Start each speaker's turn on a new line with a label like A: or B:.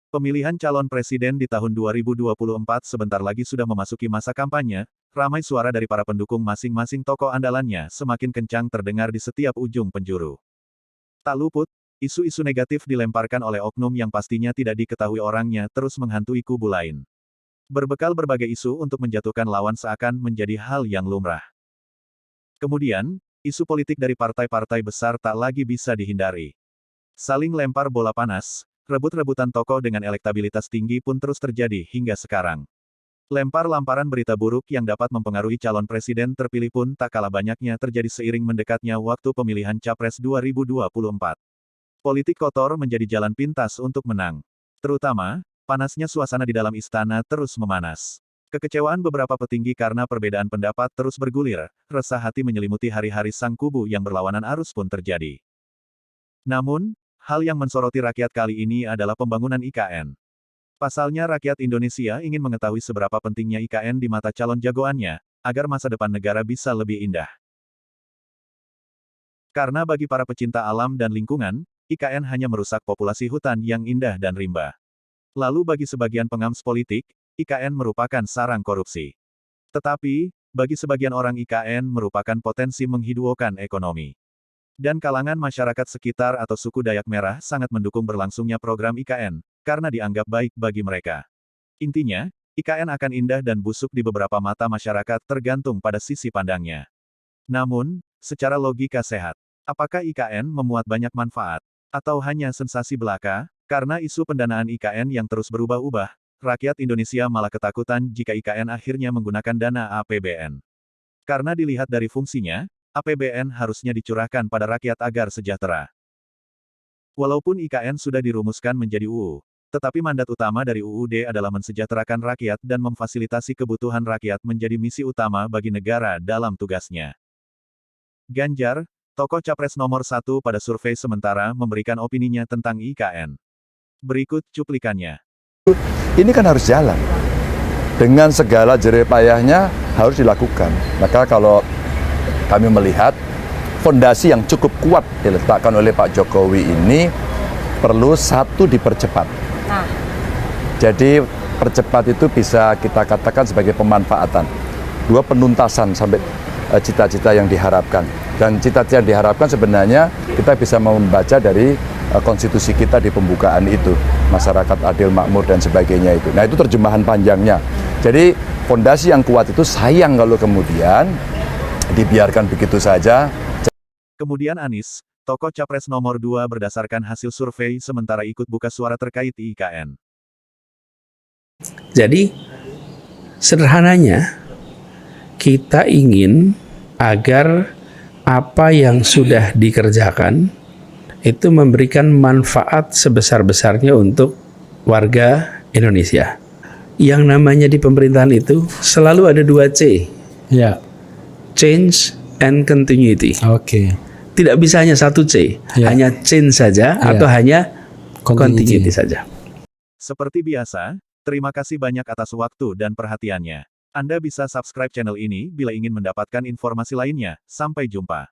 A: Pemilihan calon presiden di tahun 2024 sebentar lagi sudah memasuki masa kampanye, ramai suara dari para pendukung masing-masing tokoh andalannya semakin kencang terdengar di setiap ujung penjuru. Tak luput, isu-isu negatif dilemparkan oleh oknum yang pastinya tidak diketahui orangnya terus menghantui kubu lain. Berbekal berbagai isu untuk menjatuhkan lawan seakan menjadi hal yang lumrah. Kemudian, isu politik dari partai-partai besar tak lagi bisa dihindari. Saling lempar bola panas, rebut-rebutan tokoh dengan elektabilitas tinggi pun terus terjadi hingga sekarang. Lempar-lamparan berita buruk yang dapat mempengaruhi calon presiden terpilih pun tak kalah banyaknya terjadi seiring mendekatnya waktu pemilihan Capres 2024. Politik kotor menjadi jalan pintas untuk menang. Terutama, panasnya suasana di dalam istana terus memanas. Kekecewaan beberapa petinggi karena perbedaan pendapat terus bergulir, resah hati menyelimuti hari-hari sang kubu yang berlawanan arus pun terjadi. Namun, hal yang mensoroti rakyat kali ini adalah pembangunan IKN. Pasalnya rakyat Indonesia ingin mengetahui seberapa pentingnya IKN di mata calon jagoannya, agar masa depan negara bisa lebih indah. Karena bagi para pecinta alam dan lingkungan, IKN hanya merusak populasi hutan yang indah dan rimba. Lalu bagi sebagian pengams politik, IKN merupakan sarang korupsi. Tetapi, bagi sebagian orang IKN merupakan potensi menghidupkan ekonomi. Dan kalangan masyarakat sekitar atau suku Dayak Merah sangat mendukung berlangsungnya program IKN, karena dianggap baik bagi mereka. Intinya, IKN akan indah dan busuk di beberapa mata masyarakat tergantung pada sisi pandangnya. Namun, secara logika sehat, apakah IKN memuat banyak manfaat? Atau hanya sensasi belaka? Karena isu pendanaan IKN yang terus berubah-ubah, rakyat Indonesia malah ketakutan jika IKN akhirnya menggunakan dana APBN. Karena dilihat dari fungsinya, APBN harusnya dicurahkan pada rakyat agar sejahtera. Walaupun IKN sudah dirumuskan menjadi UU, tetapi mandat utama dari UUD adalah mensejahterakan rakyat dan memfasilitasi kebutuhan rakyat menjadi misi utama bagi negara dalam tugasnya. Ganjar, tokoh capres nomor 1 pada survei sementara memberikan opininya tentang IKN. Berikut cuplikannya.
B: Ini kan harus jalan. Dengan segala jerih payahnya harus dilakukan. Maka kalau kami melihat fondasi yang cukup kuat diletakkan oleh Pak Jokowi ini perlu satu dipercepat. Jadi percepat itu bisa kita katakan sebagai pemanfaatan. Dua, penuntasan sampai cita-cita yang diharapkan. Dan cita-cita yang diharapkan sebenarnya kita bisa membaca dari konstitusi kita di pembukaan itu. Masyarakat adil, makmur, dan sebagainya itu. Nah itu terjemahan panjangnya. Jadi fondasi yang kuat itu sayang kalau kemudian dibiarkan begitu saja.
A: Kemudian Anies, tokoh capres nomor 2 berdasarkan hasil survei sementara ikut buka suara terkait IKN.
C: Jadi, sederhananya, kita ingin agar apa yang sudah dikerjakan itu memberikan manfaat sebesar-besarnya untuk warga Indonesia. Yang namanya di pemerintahan itu selalu ada 2 C.
D: Ya.
C: Change and continuity.
D: Oke.
C: Tidak bisa hanya 1 C, hanya change saja atau hanya continuity saja.
A: Seperti biasa, terima kasih banyak atas waktu dan perhatiannya. Anda bisa subscribe channel ini bila ingin mendapatkan informasi lainnya. Sampai jumpa.